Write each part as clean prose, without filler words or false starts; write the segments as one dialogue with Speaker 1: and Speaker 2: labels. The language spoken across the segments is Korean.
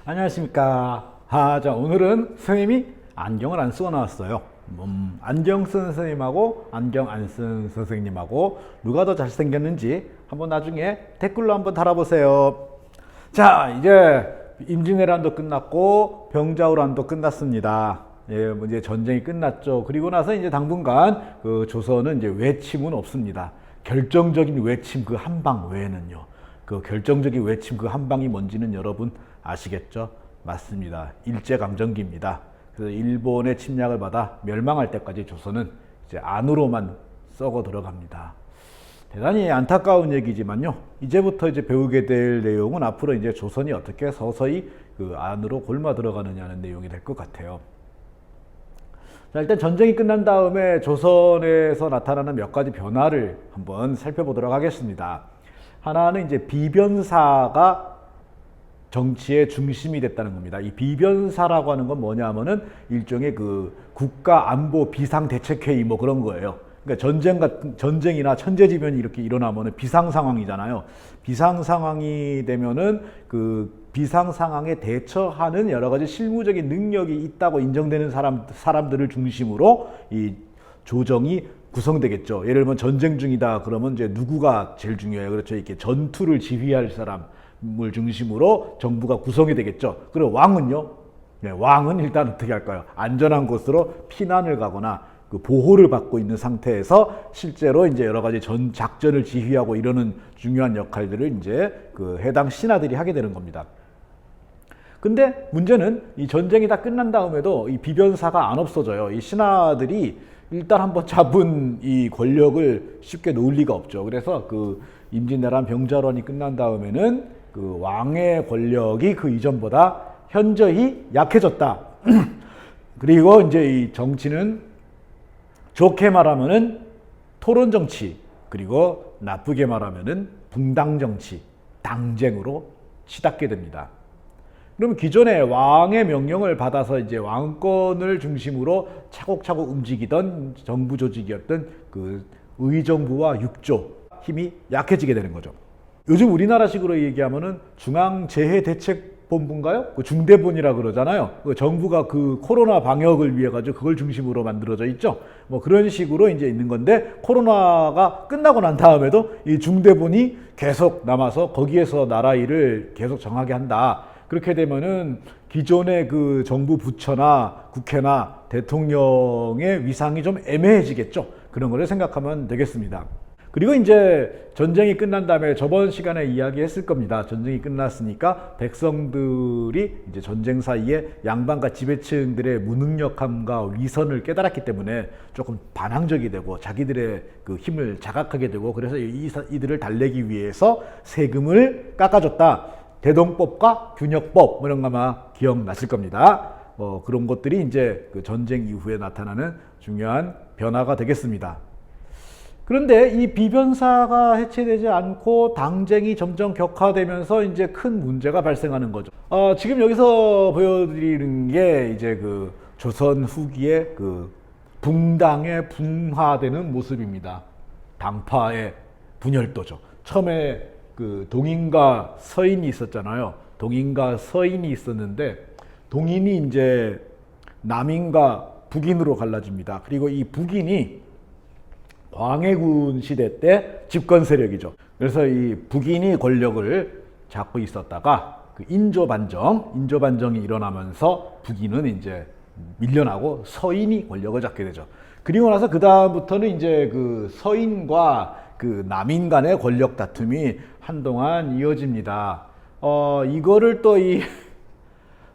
Speaker 1: 안녕하십니까. 자, 오늘은 선생님이 안경을 안 쓰고 나왔어요. 안경 쓴 선생님하고 안경 안 쓴 선생님하고 누가 더 잘생겼는지 한번 나중에 댓글로 한번 달아보세요. 자, 이제 임진왜란도 끝났고 병자호란도 끝났습니다. 예, 뭐 이제 전쟁이 끝났죠. 그리고 나서 이제 당분간 그 조선은 이제 외침은 없습니다. 결정적인 외침 그 한 방 외에는요. 그 결정적인 외침 그 한 방이 뭔지는 여러분 아시겠죠? 맞습니다. 일제강점기입니다. 그래서 일본의 침략을 받아 멸망할 때까지 조선은 이제 안으로만 썩어 들어갑니다. 대단히 안타까운 얘기지만요. 이제부터 이제 배우게 될 내용은 앞으로 이제 조선이 어떻게 서서히 그 안으로 골마 들어가느냐는 내용이 될 것 같아요. 자, 일단 전쟁이 끝난 다음에 조선에서 나타나는 몇 가지 변화를 한번 살펴보도록 하겠습니다. 하나는 이제 비변사가 정치의 중심이 됐다는 겁니다. 이 비변사라고 하는 건 뭐냐면은 일종의 그 국가안보 비상대책회의 뭐 그런 거예요. 그러니까 전쟁이나 천재지변이 이렇게 일어나면은 비상 상황이잖아요. 비상 상황이 되면은 그 비상 상황에 대처하는 여러 가지 실무적인 능력이 있다고 인정되는 사람들을 중심으로 이 조정이 구성되겠죠. 예를 들면 전쟁 중이다 그러면 이제 누구가 제일 중요해요. 그렇죠. 이렇게 전투를 지휘할 사람을 중심으로 정부가 구성이 되겠죠. 그리고 왕은요. 네, 왕은 일단 어떻게 할까요? 안전한 곳으로 피난을 가거나 그 보호를 받고 있는 상태에서 실제로 이제 여러 가지 작전을 지휘하고 이러는 중요한 역할들을 이제 그 해당 신하들이 하게 되는 겁니다. 근데 문제는 이 전쟁이 다 끝난 다음에도 이 비변사가 안 없어져요. 이 신하들이 일단 한번 잡은 이 권력을 쉽게 놓을 리가 없죠. 그래서 그 임진왜란 병자호란이 끝난 다음에는 그 왕의 권력이 그 이전보다 현저히 약해졌다. 그리고 이제 이 정치는 좋게 말하면은 토론 정치, 그리고 나쁘게 말하면은 붕당 정치, 당쟁으로 치닫게 됩니다. 그러면 기존에 왕의 명령을 받아서 이제 왕권을 중심으로 차곡차곡 움직이던 정부 조직이었던 그 의정부와 육조 힘이 약해지게 되는 거죠. 요즘 우리나라식으로 얘기하면은 중앙재해대책본부인가요? 그 중대본이라 그러잖아요. 그 정부가 그 코로나 방역을 위해 가지고 그걸 중심으로 만들어져 있죠. 뭐 그런 식으로 이제 있는 건데 코로나가 끝나고 난 다음에도 이 중대본이 계속 남아서 거기에서 나라 일을 계속 정하게 한다. 그렇게 되면은 기존의 그 정부 부처나 국회나 대통령의 위상이 좀 애매해지겠죠. 그런 거를 생각하면 되겠습니다. 그리고 이제 전쟁이 끝난 다음에 저번 시간에 이야기했을 겁니다. 전쟁이 끝났으니까 백성들이 이제 전쟁 사이에 양반과 지배층들의 무능력함과 위선을 깨달았기 때문에 조금 반항적이 되고 자기들의 그 힘을 자각하게 되고 그래서 이들을 달래기 위해서 세금을 깎아줬다. 대동법과 균역법 이런 거 아마 기억나실 겁니다. 그런 것들이 이제 그 전쟁 이후에 나타나는 중요한 변화가 되겠습니다. 그런데 이 비변사가 해체되지 않고 당쟁이 점점 격화되면서 이제 큰 문제가 발생하는 거죠. 지금 여기서 보여드리는 게 이제 그 조선 후기의 그 붕당의 분화되는 모습입니다. 당파의 분열도죠. 처음에 그 동인과 서인이 있었잖아요. 동인과 서인이 있었는데 동인이 이제 남인과 북인으로 갈라집니다. 그리고 이 북인이 광해군 시대 때 집권 세력이죠. 그래서 이 북인이 권력을 잡고 있었다가 그 인조반정이 일어나면서 북인은 이제 밀려나고 서인이 권력을 잡게 되죠. 그리고 나서 그 다음부터는 이제 그 서인과 그 남인 간의 권력 다툼이 한동안 이어집니다. 이거를 또 이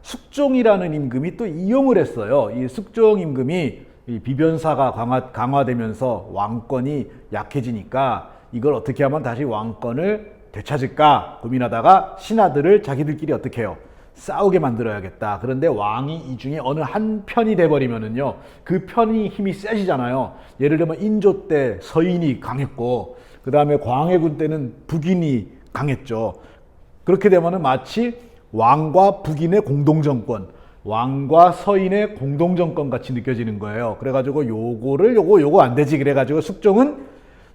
Speaker 1: 숙종이라는 임금이 또 이용을 했어요. 이 숙종 임금이 이 비변사가 강화되면서 왕권이 약해지니까 이걸 어떻게 하면 다시 왕권을 되찾을까 고민하다가 신하들을 자기들끼리 어떻게 해요? 싸우게 만들어야겠다. 그런데 왕이 이 중에 어느 한 편이 돼버리면은요, 그 편이 힘이 세지잖아요. 예를 들면 인조 때 서인이 강했고, 그 다음에 광해군 때는 북인이 강했죠. 그렇게 되면은 마치 왕과 북인의 공동정권, 왕과 서인의 공동정권 같이 느껴지는 거예요. 그래가지고 요거 안 되지. 그래가지고 숙종은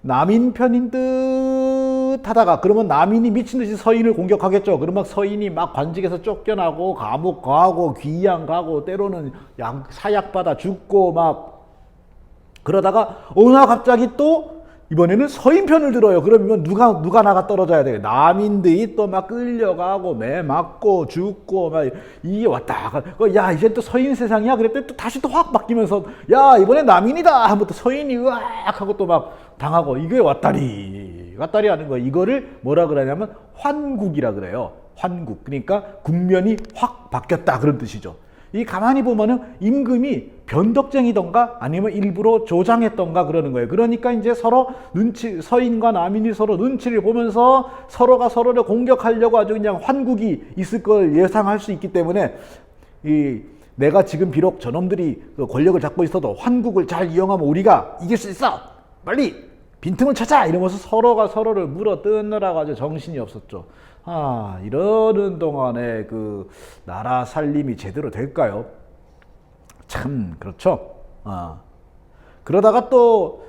Speaker 1: 남인 편인 듯 듯 하다가 그러면 남인이 미친 듯이 서인을 공격하겠죠. 그러면 서인이 막 관직에서 쫓겨나고 감옥 가고 귀양 가고 때로는 사약 받아 죽고 막 그러다가 어느 날 갑자기 또 이번에는 서인 편을 들어요. 그러면 누가 나가 떨어져야 돼요. 남인들이 또 막 끌려가고 매 맞고 죽고 막 이게 왔다 갔다. 야 이제 또 서인 세상이야. 그랬더니 또 다시 또 확 바뀌면서 야 이번엔 남인이다 하면 또 서인이 으악 하고 또 막 당하고 이게 왔다리 하는 거예요. 이거를 뭐라 그러냐면 환국이라 그래요. 환국. 그러니까 국면이 확 바뀌었다 그런 뜻이죠. 이 가만히 보면은 임금이 변덕쟁이던가 아니면 일부러 조장했던가 그러는 거예요. 그러니까 이제 서로 서인과 남인이 서로 눈치를 보면서 서로가 서로를 공격하려고 아주 그냥 환국이 있을 걸 예상할 수 있기 때문에 내가 지금 비록 저놈들이 권력을 잡고 있어도 환국을 잘 이용하면 우리가 이길 수 있어. 빨리 빈틈을 찾아 이러면서 서로가 서로를 물어뜯느라고 아주 정신이 없었죠. 이러는 동안에 그 나라 살림이 제대로 될까요? 참 그렇죠. 그러다가 또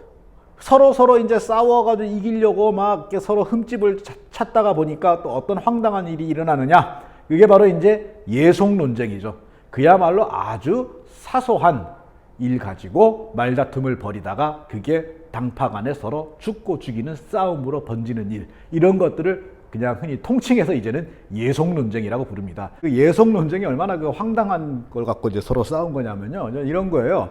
Speaker 1: 서로 이제 싸워가지고 이기려고 막 서로 흠집을 찾다가 보니까 또 어떤 황당한 일이 일어나느냐? 그게 바로 이제 예속 논쟁이죠. 그야말로 아주 사소한 일 가지고 말다툼을 벌이다가 그게 당파 간에 서로 죽고 죽이는 싸움으로 번지는 일, 이런 것들을 그냥 흔히 통칭해서 이제는 예속 논쟁이라고 부릅니다. 그 예속 논쟁이 얼마나 그 황당한 걸 갖고 이제 서로 싸운 거냐면요, 이런 거예요.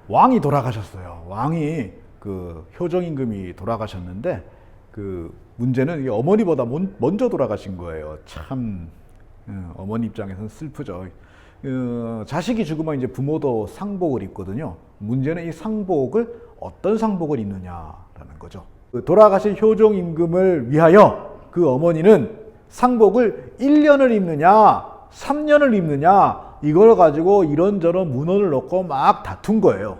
Speaker 1: 왕이 돌아가셨어요. 왕이 그 효정 임금이 돌아가셨는데 그 문제는 어머니보다 먼저 돌아가신 거예요. 참 어머니 입장에서는 슬프죠. 자식이 죽으면 이제 부모도 상복을 입거든요. 문제는 이 상복을 어떤 상복을 입느냐라는 거죠. 돌아가신 효종 임금을 위하여 그 어머니는 상복을 1년을 입느냐 3년을 입느냐 이걸 가지고 이런저런 문헌을 놓고 막 다툰 거예요.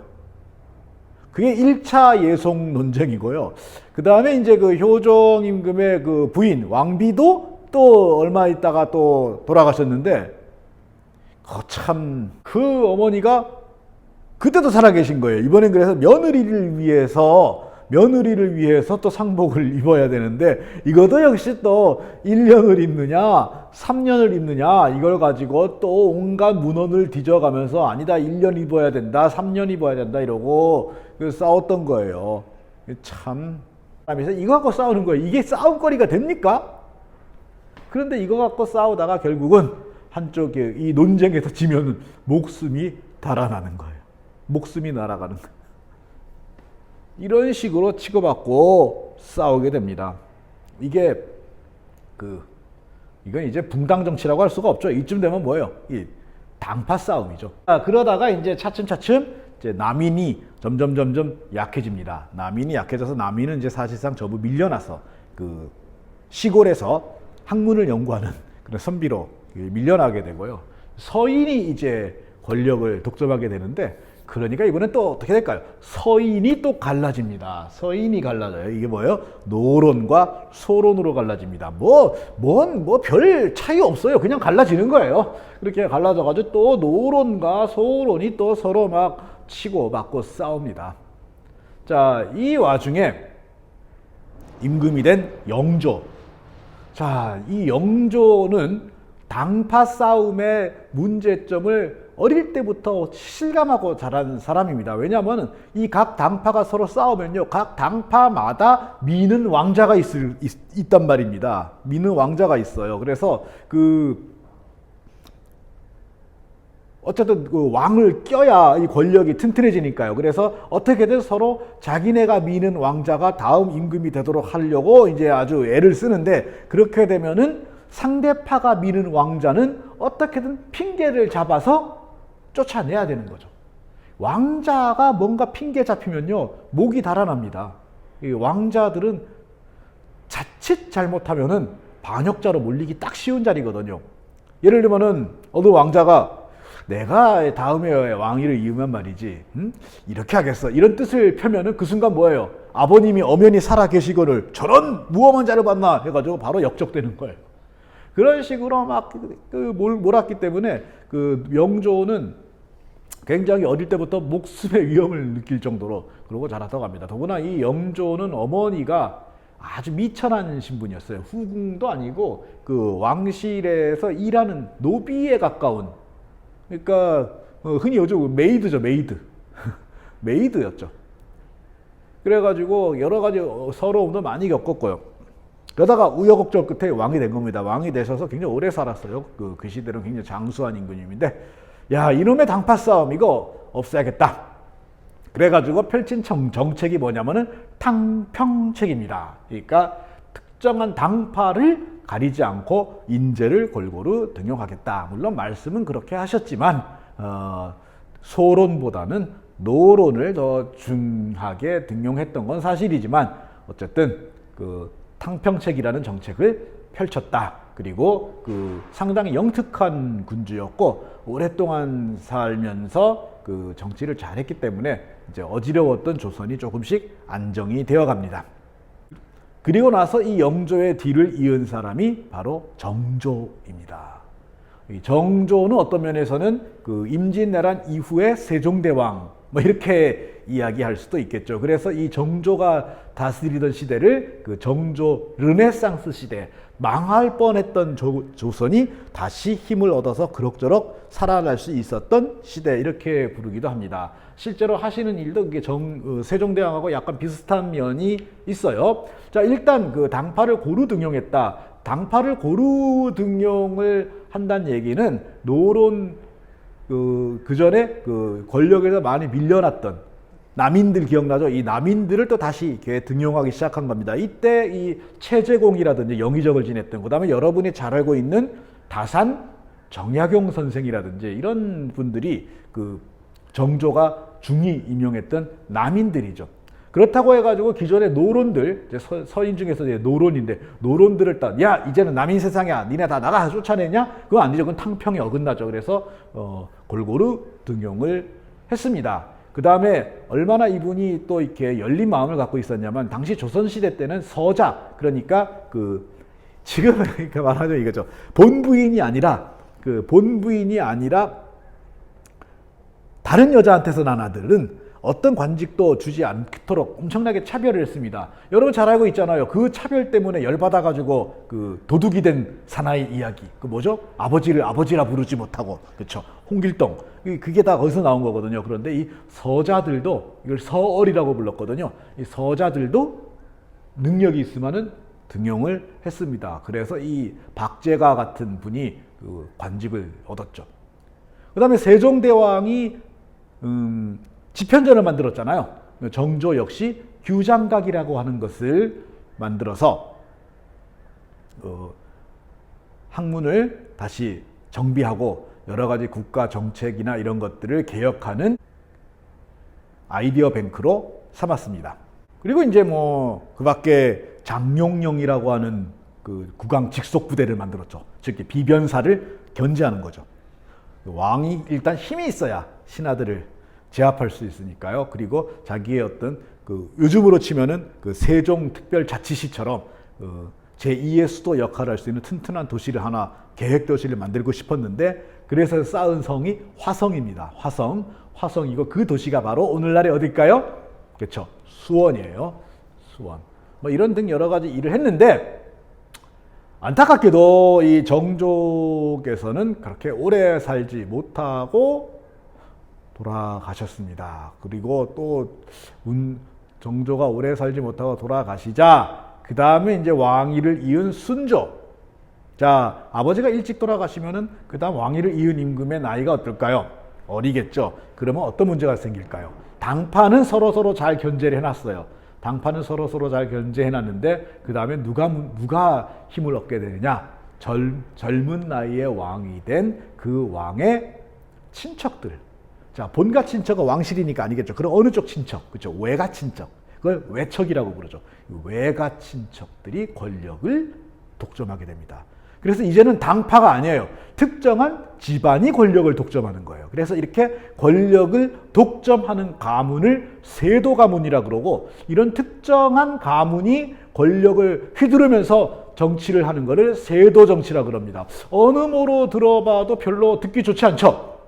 Speaker 1: 그게 1차 예속 논쟁이고요. 그 다음에 이제 그 효종 임금의 그 부인 왕비도 또 얼마 있다가 또 돌아가셨는데 참 그 어머니가 그때도 살아계신 거예요. 이번엔 그래서 며느리를 위해서 또 상복을 입어야 되는데 이것도 역시 또 1년을 입느냐 3년을 입느냐 이걸 가지고 또 온갖 문헌을 뒤져가면서 아니다 1년 입어야 된다 3년 입어야 된다 이러고 싸웠던 거예요. 참 그래서 이거 갖고 싸우는 거예요. 이게 싸움거리가 됩니까? 그런데 이거 갖고 싸우다가 결국은 한쪽에 이 논쟁에서 지면 목숨이 달아나는 거예요. 목숨이 날아가는 거예요. 이런 식으로 치고받고 싸우게 됩니다. 이건 이제 붕당 정치라고 할 수가 없죠. 이쯤 되면 뭐예요? 이 당파 싸움이죠. 그러다가 이제 차츰 이제 남인이 점점 약해집니다. 남인이 약해져서 남인은 이제 사실상 전부 밀려나서 그 시골에서 학문을 연구하는 그런 선비로 밀려나게 되고요. 서인이 이제 권력을 독점하게 되는데 그러니까 이번엔 또 어떻게 될까요? 서인이 또 갈라집니다. 서인이 갈라져요. 이게 뭐예요? 노론과 소론으로 갈라집니다. 별 차이 없어요. 그냥 갈라지는 거예요. 그렇게 갈라져가지고 또 노론과 소론이 또 서로 막 치고 맞고 싸웁니다. 자, 이 와중에 임금이 된 영조. 자, 이 영조는 당파 싸움의 문제점을 어릴 때부터 실감하고 자란 사람입니다. 왜냐하면 이 각 당파가 서로 싸우면요, 각 당파마다 미는 왕자가 있단 말입니다. 미는 왕자가 있어요. 그래서 어쨌든 그 왕을 껴야 이 권력이 튼튼해지니까요. 그래서 어떻게든 서로 자기네가 미는 왕자가 다음 임금이 되도록 하려고 이제 아주 애를 쓰는데, 그렇게 되면은 상대파가 미는 왕자는 어떻게든 핑계를 잡아서 쫓아내야 되는 거죠. 왕자가 뭔가 핑계 잡히면요, 목이 달아납니다. 이 왕자들은 자칫 잘못하면은 반역자로 몰리기 딱 쉬운 자리거든요. 예를 들면은 어느 왕자가 내가 다음에 왕위를 이으면 말이지, 이렇게 하겠어, 이런 뜻을 펴면은 그 순간 뭐예요? 아버님이 엄연히 살아 계시거늘 저런 무엄한 자를 봤나 해가지고 바로 역적되는 거예요. 그런 식으로 막 몰았기 때문에 그 영조는 굉장히 어릴 때부터 목숨의 위험을 느낄 정도로 그러고 자랐다고 합니다. 더구나 이 영조는 어머니가 아주 미천한 신분이었어요. 후궁도 아니고 그 왕실에서 일하는 노비에 가까운, 그러니까 흔히 요즘 메이드죠, 메이드. 메이드였죠. 그래가지고 여러 가지 서러움도 많이 겪었고요. 그러다가 우여곡절 끝에 왕이 된 겁니다. 왕이 되셔서 굉장히 오래 살았어요. 그 시대는 굉장히 장수한 임금님인데, 야, 이놈의 당파 싸움 이거 없애야겠다. 그래가지고 펼친 정책이 뭐냐면은 탕평책입니다. 그러니까 특정한 당파를 가리지 않고 인재를 골고루 등용하겠다. 물론 말씀은 그렇게 하셨지만 소론보다는 노론을 더 중하게 등용했던 건 사실이지만, 어쨌든 그 탕평책이라는 정책을 펼쳤다. 그리고 그 상당히 영특한 군주였고 오랫동안 살면서 그 정치를 잘했기 때문에 이제 어지러웠던 조선이 조금씩 안정이 되어 갑니다. 그리고 나서 이 영조의 뒤를 이은 사람이 바로 정조입니다. 이 정조는 어떤 면에서는 그 임진왜란 이후의 세종대왕 뭐 이렇게 이야기할 수도 있겠죠. 그래서 이 정조가 다스리던 시대를 그 정조 르네상스 시대, 망할 뻔했던 조선이 다시 힘을 얻어서 그럭저럭 살아날 수 있었던 시대, 이렇게 부르기도 합니다. 실제로 하시는 일도 이게 세종대왕하고 약간 비슷한 면이 있어요. 자, 일단 그 당파를 고루 등용했다. 당파를 고루 등용을 한다는 얘기는 노론 그 전에 그 권력에서 많이 밀려났던 남인들 기억나죠? 이 남인들을 또 다시 이렇게 등용하기 시작한 겁니다. 이때 이 최재공이라든지 영의정을 지냈던, 그 다음에 여러분이 잘 알고 있는 다산 정약용 선생이라든지 이런 분들이 그 정조가 중히 임용했던 남인들이죠. 그렇다고 해가지고 기존의 노론들, 이제 서인 중에서 이제 노론인데, 노론들을 딱, 야, 이제는 남인 세상이야, 니네 다 나가 쫓아내냐? 그건 아니죠. 그건 탕평에 어긋나죠. 그래서 골고루 등용을 했습니다. 그 다음에 얼마나 이분이 또 이렇게 열린 마음을 갖고 있었냐면, 당시 조선시대 때는 서자, 그러니까 그 지금 그러니까 말하자면 이거죠. 본부인이 아니라 다른 여자한테서 난 아들은 어떤 관직도 주지 않도록 엄청나게 차별을 했습니다. 여러분 잘 알고 있잖아요. 그 차별 때문에 열받아가지고 그 도둑이 된 사나이 이야기. 그 뭐죠? 아버지를 아버지라 부르지 못하고, 그렇죠? 홍길동. 그게 다 거기서 나온 거거든요. 그런데 이 서자들도, 이걸 서얼이라고 불렀거든요. 이 서자들도 능력이 있으면은 등용을 했습니다. 그래서 이 박제가 같은 분이 그 관직을 얻었죠. 그 다음에 세종대왕이 집현전을 만들었잖아요. 정조 역시 규장각이라고 하는 것을 만들어서 학문을 다시 정비하고 여러 가지 국가 정책이나 이런 것들을 개혁하는 아이디어 뱅크로 삼았습니다. 그리고 이제 뭐 그 밖에 장룡령이라고 하는 그 국왕 직속 부대를 만들었죠. 즉 비변사를 견제하는 거죠. 왕이 일단 힘이 있어야 신하들을 제압할 수 있으니까요. 그리고 자기의 어떤 그 요즘으로 치면은 그 세종특별자치시처럼 제2의 수도 역할을 할 수 있는 튼튼한 도시를 하나, 계획 도시를 만들고 싶었는데, 그래서 쌓은 성이 화성입니다. 화성이고 그 도시가 바로 오늘날의 어딜까요? 그렇죠. 수원이에요. 수원. 뭐 이런 등 여러 가지 일을 했는데, 안타깝게도 이 정조께서는 그렇게 오래 살지 못하고 돌아가셨습니다. 그리고 또 정조가 오래 살지 못하고 돌아가시자 그 다음에 이제 왕위를 이은 순조. 자, 아버지가 일찍 돌아가시면은 그 다음 왕위를 이은 임금의 나이가 어떨까요? 어리겠죠. 그러면 어떤 문제가 생길까요? 당파는 서로 잘 견제를 해놨어요. 당파는 서로 잘 견제해놨는데 그 다음에 누가 힘을 얻게 되느냐? 젊은 나이에 왕이 된 그 왕의 친척들. 자, 본가 친척은 왕실이니까 아니겠죠. 그럼 어느 쪽 친척? 그렇죠. 외가 친척. 그걸 외척이라고 부르죠. 외가 친척들이 권력을 독점하게 됩니다. 그래서 이제는 당파가 아니에요. 특정한 집안이 권력을 독점하는 거예요. 그래서 이렇게 권력을 독점하는 가문을 세도 가문이라 그러고, 이런 특정한 가문이 권력을 휘두르면서 정치를 하는 것을 세도 정치라 그럽니다. 어느 모로 들어봐도 별로 듣기 좋지 않죠.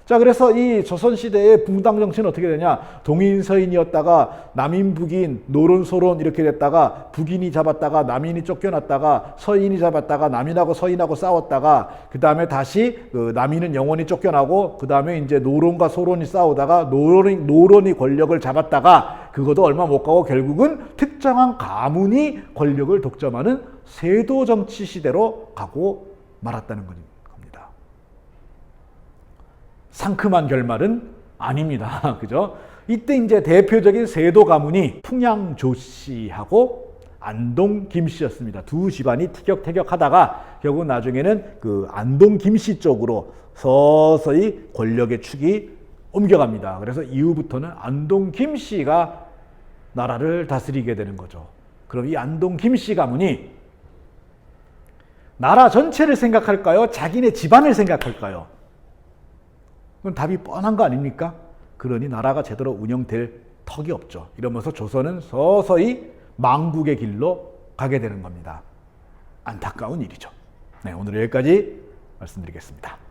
Speaker 1: 자, 그래서 이 조선시대의 붕당 정치는 어떻게 되냐? 동인 서인이었다가 남인 북인 노론 소론 이렇게 됐다가 북인이 잡았다가 남인이 쫓겨났다가 서인이 잡았다가 남인하고 서인하고 싸웠다가 그 다음에 다시 그 남인은 영원히 쫓겨나고 그 다음에 이제 노론과 소론이 싸우다가 노론이 권력을 잡았다가 그것도 얼마 못 가고 결국은 특정한 가문이 권력을 독점하는 세도 정치 시대로 가고 말았다는 겁니다. 상큼한 결말은 아닙니다. 그죠? 이때 이제 대표적인 세도 가문이 풍양 조씨하고 안동 김씨였습니다. 두 집안이 티격태격하다가 결국 나중에는 그 안동 김씨 쪽으로 서서히 권력의 축이 옮겨갑니다. 그래서 이후부터는 안동 김씨가 나라를 다스리게 되는 거죠. 그럼 이 안동 김씨 가문이 나라 전체를 생각할까요? 자기네 집안을 생각할까요? 그건 답이 뻔한 거 아닙니까? 그러니 나라가 제대로 운영될 턱이 없죠. 이러면서 조선은 서서히 망국의 길로 가게 되는 겁니다. 안타까운 일이죠. 네, 오늘 여기까지 말씀드리겠습니다.